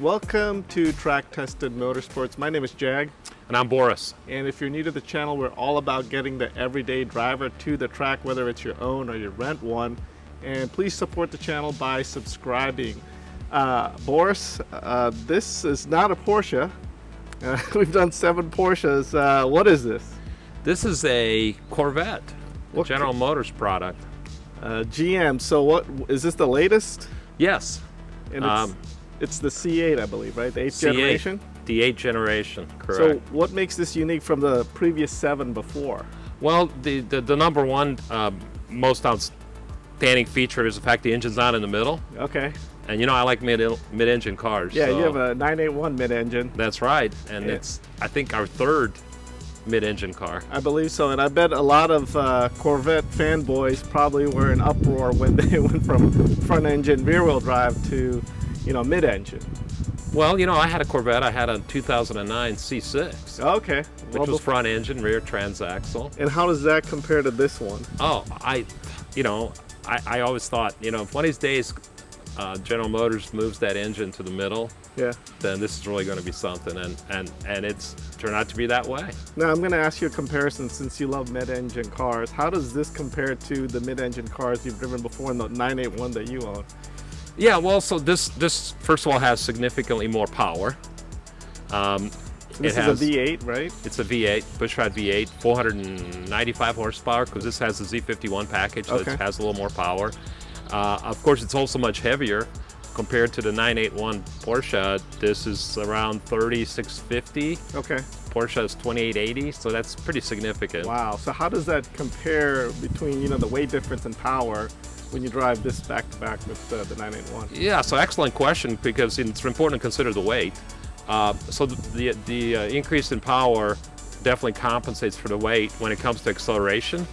Welcome to Track Tested Motorsports. My name is Jag. And I'm Boris. And if you're new to the channel, we're all about getting the everyday driver to the track, whether it's your own or you rent one. And please support the channel by subscribing. Boris, this is not a Porsche. We've done 7 Porsches. What is this? This is a Corvette, a General Motors product. GM. So what is this, the latest? Yes. And it's the C8, I believe, right? The 8th C8, generation? The 8th generation, correct. So what makes this unique from the previous 7 before? Well, the number one most outstanding feature is the fact the engine's not in the middle. Okay. And you know I like mid-engine cars. Yeah, so you have a 981 mid-engine. That's right. And it's, I think, our 3rd mid-engine car. I believe so, and I bet a lot of Corvette fanboys probably were in uproar when they went from front-engine rear-wheel drive to, mid-engine. Well, I had a Corvette. I had a 2009 C6. Okay. Which was front-engine, rear transaxle. And how does that compare to this one? Oh, I always thought, if one of these days General Motors moves that engine to the middle, then this is really going to be something, and it's turned out to be that way. Now I'm going to ask you a comparison since you love mid-engine cars. How does this compare to the mid-engine cars you've driven before in the 981 that you own? Yeah, well, so this first of all has significantly more power. This is a V8, right? It's a V8, pushrod V8, 495 horsepower, because this has the Z51 package, so it has a little more power. Of course, it's also much heavier compared to the 981 Porsche. This is around 3650. Okay. Porsche is 2880, so that's pretty significant. Wow. So how does that compare between the weight difference and power when you drive this back to back with the 981? Yeah. So excellent question, because it's important to consider the weight. So the increase in power definitely compensates for the weight when it comes to acceleration.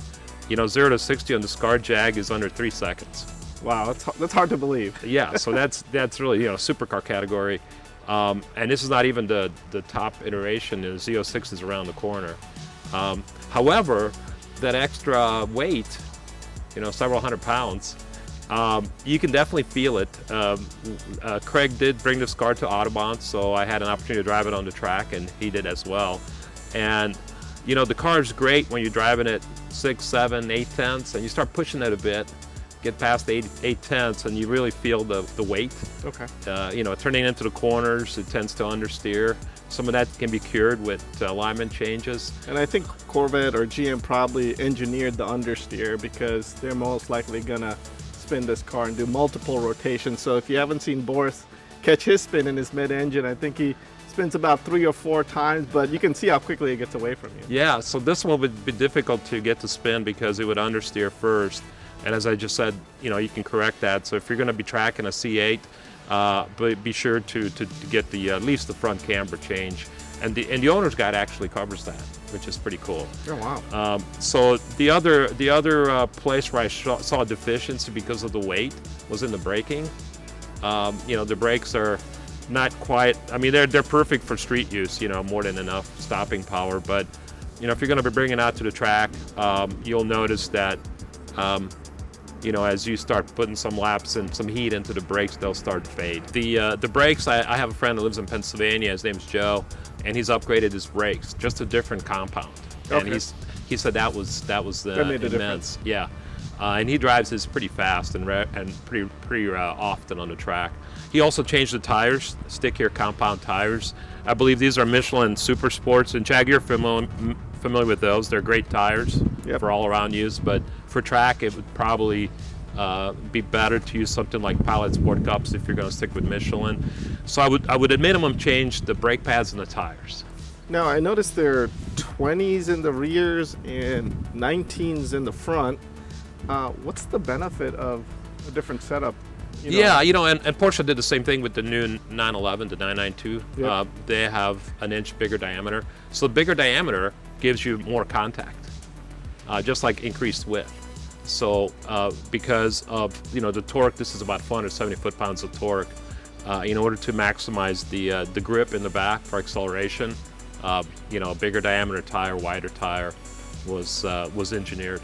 0 to 60 on the SCAR Jag is under 3 seconds. Wow, that's hard to believe. Yeah, so that's really supercar category, and this is not even the top iteration. The Z06 is around the corner. However, that extra weight, several hundred pounds, you can definitely feel it. Craig did bring this car to Autobahn, so I had an opportunity to drive it on the track, and he did as well. And the car is great when you're driving it 6, 7, 8 tenths, and you start pushing it a bit, get past 8 tenths, and you really feel the weight. Okay. Turning into the corners, it tends to understeer. Some of that can be cured with alignment changes. And I think Corvette or GM probably engineered the understeer because they're most likely gonna spin this car and do multiple rotations. So if you haven't seen Boris catch his spin in his mid-engine, I think he spins about 3 or 4 times, but you can see how quickly it gets away from you. Yeah, so this one would be difficult to get to spin because it would understeer first. And as I just said, you can correct that. So if you're going to be tracking a C8, but be sure to get the at least the front camber change. And the owner's guide actually covers that, which is pretty cool. Oh wow! So the other place where I saw a deficiency because of the weight was in the braking. The brakes are not quite. I mean, they're perfect for street use. More than enough stopping power. But if you're going to be bringing it out to the track, you'll notice that. As you start putting some laps and some heat into the brakes, they'll start to fade. The brakes, I have a friend that lives in Pennsylvania, his name's Joe, and he's upgraded his brakes, just a different compound. Okay. And he said that was immense. Difference. Yeah. And he drives his pretty fast and pretty often on the track. He also changed the tires, stick-here compound tires. I believe these are Michelin Super Sports, and Jag, you're familiar with those. They're great tires for all-around use, but for track it would probably be better to use something like Pilot Sport Cups if you're going to stick with Michelin. So I would at minimum change the brake pads and the tires. Now I noticed there are 20s in the rears and 19s in the front. What's the benefit of a different setup? Yeah, and Porsche did the same thing with the new 911, the 992. Yep. They have an inch bigger diameter. So the bigger diameter gives you more contact, just like increased width. So because of the torque, this is about 470 foot-pounds of torque. In order to maximize the grip in the back for acceleration, a bigger diameter tire, wider tire was engineered.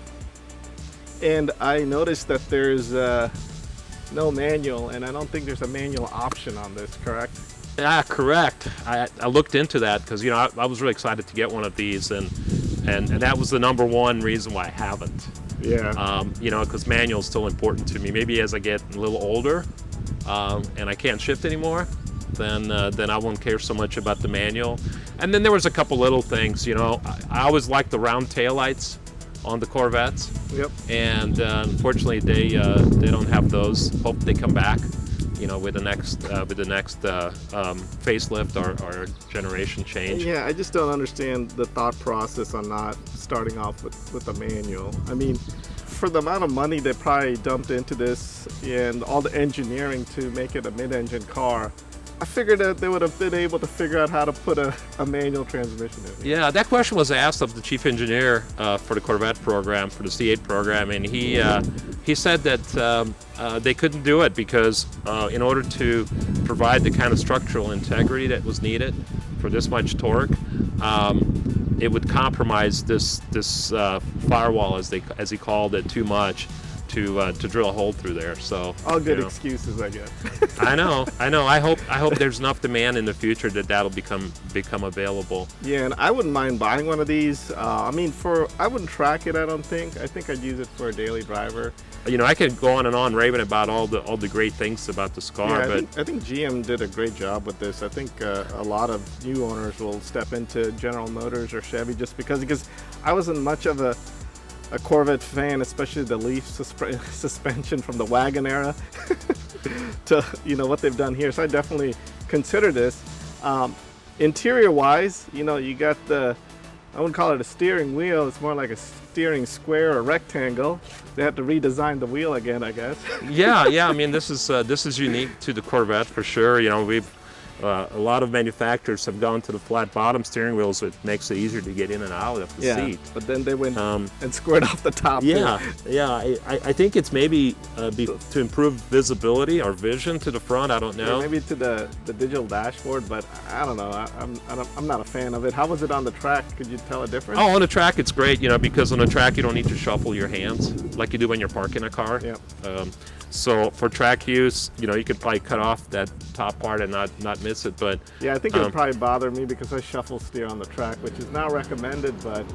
And I noticed that there's no manual, and I don't think there's a manual option on this, correct? Yeah, correct. I looked into that because I was really excited to get one of these, and that was the number one reason why I haven't. Yeah. Because manual is still important to me. Maybe as I get a little older, and I can't shift anymore, then I won't care so much about the manual. And then there was a couple little things. I always liked the round taillights on the Corvettes. Yep. And unfortunately, they don't have those. Hope they come back. With the next facelift or generation change. Yeah, I just don't understand the thought process on not starting off with a manual. I mean, for the amount of money they probably dumped into this and all the engineering to make it a mid-engine car, I figured that they would have been able to figure out how to put a manual transmission in. Yeah, that question was asked of the chief engineer for the Corvette program, for the C8 program, and he said that they couldn't do it because in order to provide the kind of structural integrity that was needed for this much torque, it would compromise this firewall, as he called it, too much to drill a hole through there. So all good excuses, I guess. I know. I hope there's enough demand in the future that'll become available. Yeah, and I wouldn't mind buying one of these. I wouldn't track it. I don't think. I think I'd use it for a daily driver. I could go on and on raving about all the great things about this car, yeah, but I think GM did a great job with this. I think a lot of new owners will step into General Motors or Chevy just because I wasn't much of a Corvette fan, especially the leaf suspension from the wagon era to what they've done here. So I definitely consider this. Interior wise, you got I wouldn't call it a steering wheel, it's more like a steering square or rectangle. They have to redesign the wheel again, I guess. yeah. I mean, this is unique to the Corvette for sure. A lot of manufacturers have gone to the flat bottom steering wheels, which makes it easier to get in and out of the seat. But then they went and squared off the top. Yeah. I think it's maybe to improve visibility or vision to the front. I don't know. Yeah, maybe to the digital dashboard, but I don't know. I'm not a fan of it. How was it on the track? Could you tell a difference? Oh, on the track it's great. Because on the track you don't need to shuffle your hands like you do when you're parking a car. Yeah. So for track use, you could probably cut off that top part and not miss it. But yeah, I think it would probably bother me because I shuffle steer on the track, which is not recommended, but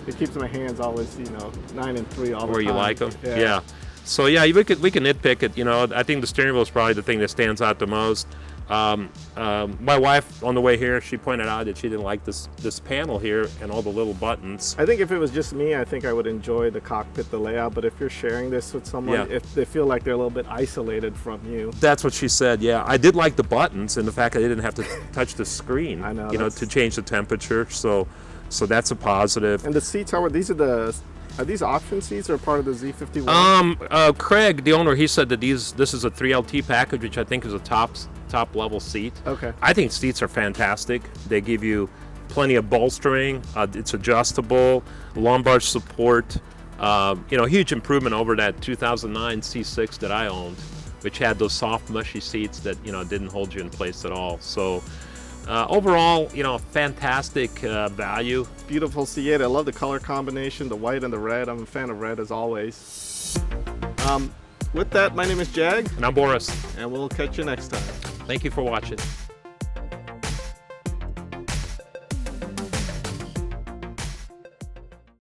it keeps my hands always 9 and 3 all the time. Where you like them. Yeah. So yeah, we can nitpick it. I think the steering wheel is probably the thing that stands out the most. My wife, on the way here, she pointed out that she didn't like this panel here and all the little buttons. I think if it was just me, I think I would enjoy the cockpit, the layout. But if you're sharing this with someone, if they feel like they're a little bit isolated from you. That's what she said, yeah. I did like the buttons and the fact that I didn't have to touch the screen, I know, to change the temperature. So that's a positive. And the seats are these option seats or part of the Z51? Craig, the owner, he said that this is a 3LT package, which I think is a top level seat. Okay. I think seats are fantastic. They give you plenty of bolstering. It's adjustable, lumbar support. Huge improvement over that 2009 C6 that I owned, which had those soft, mushy seats that didn't hold you in place at all. So. Overall, fantastic value. Beautiful C8. I love the color combination, the white and the red. I'm a fan of red as always. With that, my name is Jag. And I'm Boris. And we'll catch you next time. Thank you for watching.